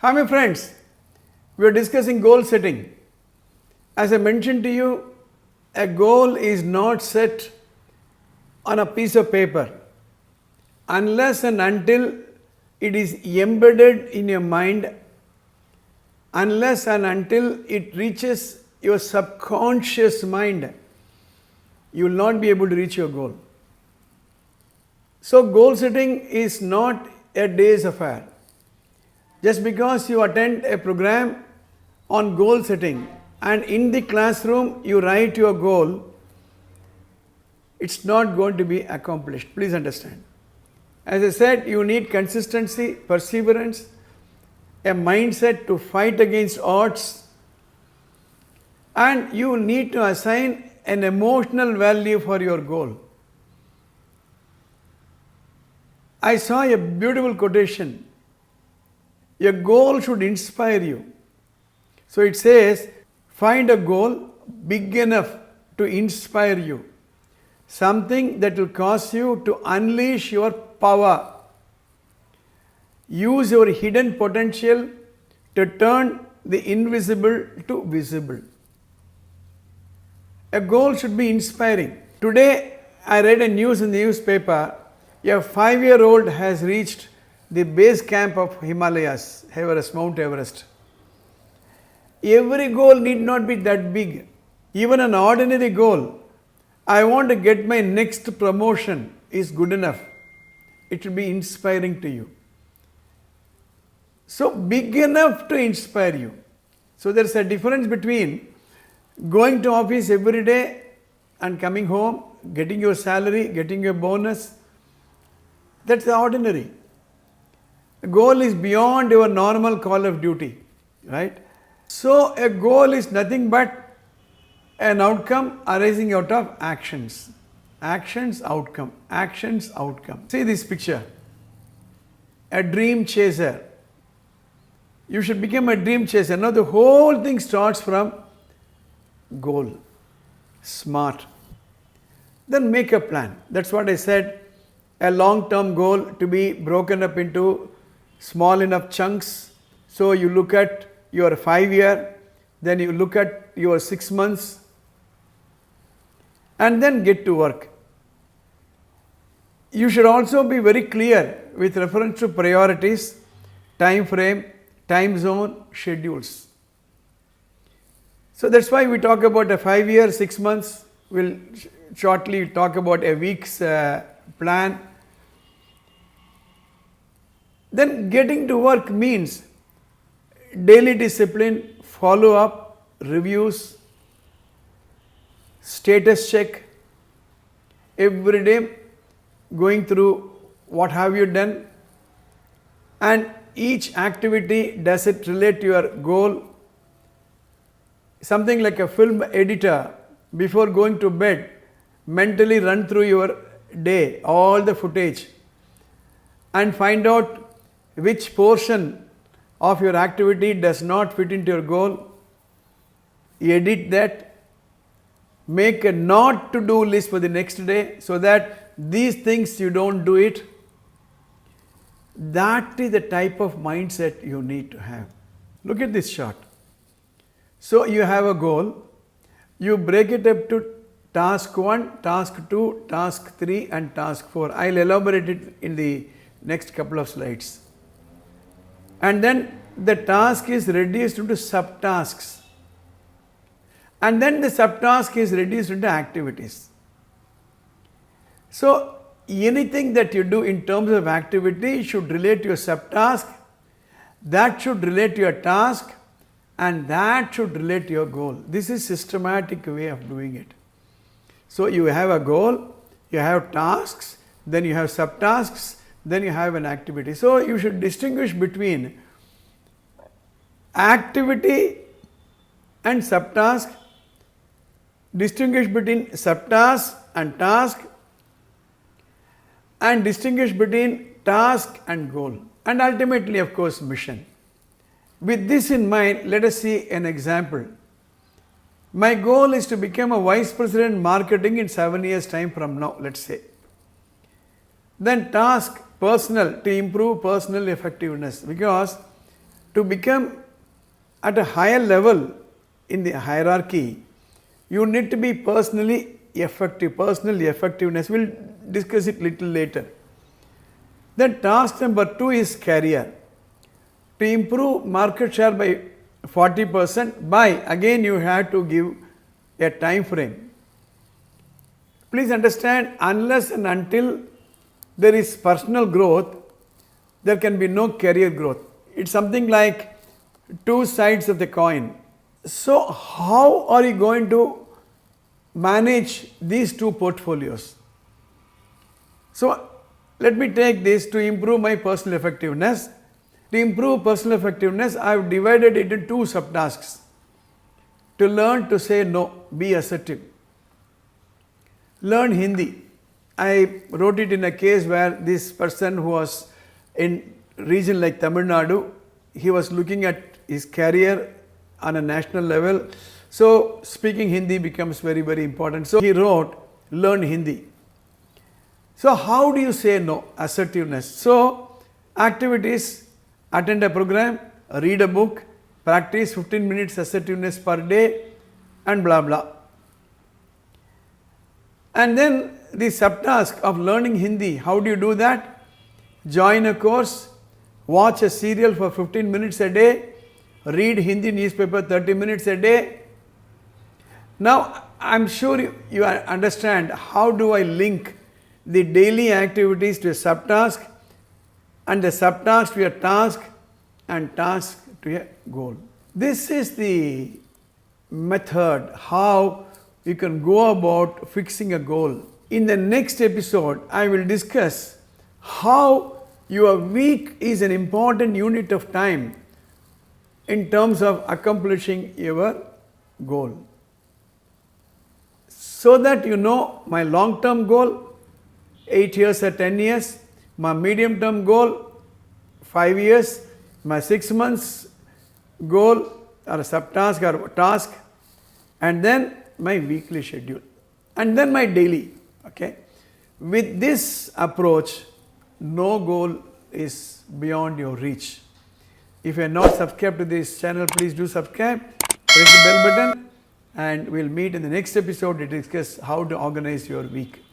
Hi my friends, we are discussing goal setting. As I mentioned to you, a goal is not set on a piece of paper unless and until it is embedded in your mind, unless and until it reaches your subconscious mind, you will not be able to reach your goal. So goal setting is not a day's affair. Just because you attend a program on goal setting and in the classroom you write your goal, it's not going to be accomplished. Please understand. As I said, you need consistency, perseverance, a mindset to fight against odds, and you need to assign an emotional value for your goal. I saw a beautiful quotation. Your goal should inspire you. So it says, find a goal big enough to inspire you. Something that will cause you to unleash your power. Use your hidden potential to turn the invisible to visible. A goal should be inspiring. Today, I read a news in the newspaper. A 5-year-old has reached the base camp of Himalayas, Everest, Mount Everest. Every goal need not be that big. Even an ordinary goal, I want to get my next promotion, is good enough. It will be inspiring to you. So big enough to inspire you. So there is a difference between going to office every day and coming home, getting your salary, getting your bonus. That's the ordinary. The goal is beyond your normal call of duty, right? So a goal is nothing but an outcome arising out of actions. Actions, outcome. Actions, outcome. See this picture. A dream chaser. You should become a dream chaser. Now the whole thing starts from goal. Smart. Then make a plan. That's what I said. A long-term goal to be broken up into small enough chunks. So you look at your 5-year, then you look at your 6 months, and then get to work. You should also be very clear with reference to priorities, time frame, time zone, schedules. So that's why we talk about a 5-year, 6 months. We'll shortly talk about a week's plan. Then getting to work means daily discipline, follow up, reviews, status check, every day going through what have you done, and each activity, does it relate to your goal? Something like a film editor, before going to bed, mentally run through your day, all the footage, and find out which portion of your activity does not fit into your goal. Edit that. Make a not to do list for the next day so that these things you don't do it. That is the type of mindset you need to have. Look at this chart. So you have a goal. You break it up to task 1, task 2, task 3 and task 4. I will elaborate it in the next couple of slides. And then the task is reduced into subtasks. And then the subtask is reduced into activities. So anything that you do in terms of activity should relate to your subtask, that should relate to your task, and that should relate to your goal. This is systematic way of doing it. So you have a goal, you have tasks, then you have subtasks, then you have an activity. So you should distinguish between activity and subtask, distinguish between subtask and task, and distinguish between task and goal, and ultimately of course mission. With this in mind, let us see an example. My goal is to become a vice president marketing in 7 years time from now, let's say. Then task, personal, to improve personal effectiveness, because to become at a higher level in the hierarchy, you need to be personally effective. Personal effectiveness, we'll discuss it little later. Then task number 2 is career. To improve market share by 40% by, again you have to give a time frame. Please understand, unless and until there is personal growth, there can be no career growth. It's something like two sides of the coin. So how are you going to manage these two portfolios? So let me take this to improve my personal effectiveness. To improve personal effectiveness, I have divided it into 2 subtasks. To learn to say no, be assertive. Learn Hindi. I wrote it in a case where this person who was in region like Tamil Nadu, he was looking at his career on a national level. So speaking Hindi becomes very, very important. So he wrote, learn Hindi. So how do you say no? Assertiveness. So activities, attend a program, read a book, practice 15 minutes assertiveness per day, and blah blah. And then the subtask of learning Hindi, how do you do that? Join a course, watch a serial for 15 minutes a day, read Hindi newspaper 30 minutes a day. Now I'm sure you understand how do I link the daily activities to a subtask and the subtask to a task and task to a goal. This is the method how you can go about fixing a goal. In the next episode, I will discuss how your week is an important unit of time in terms of accomplishing your goal. So that you know my long-term goal, 8 years or 10 years, my medium-term goal, 5 years, my 6 months goal or a subtask or task, and then my weekly schedule, and then my daily. Okay. With this approach, no goal is beyond your reach. If you are not subscribed to this channel, please do subscribe, press the bell button, and we'll meet in the next episode to discuss how to organize your week.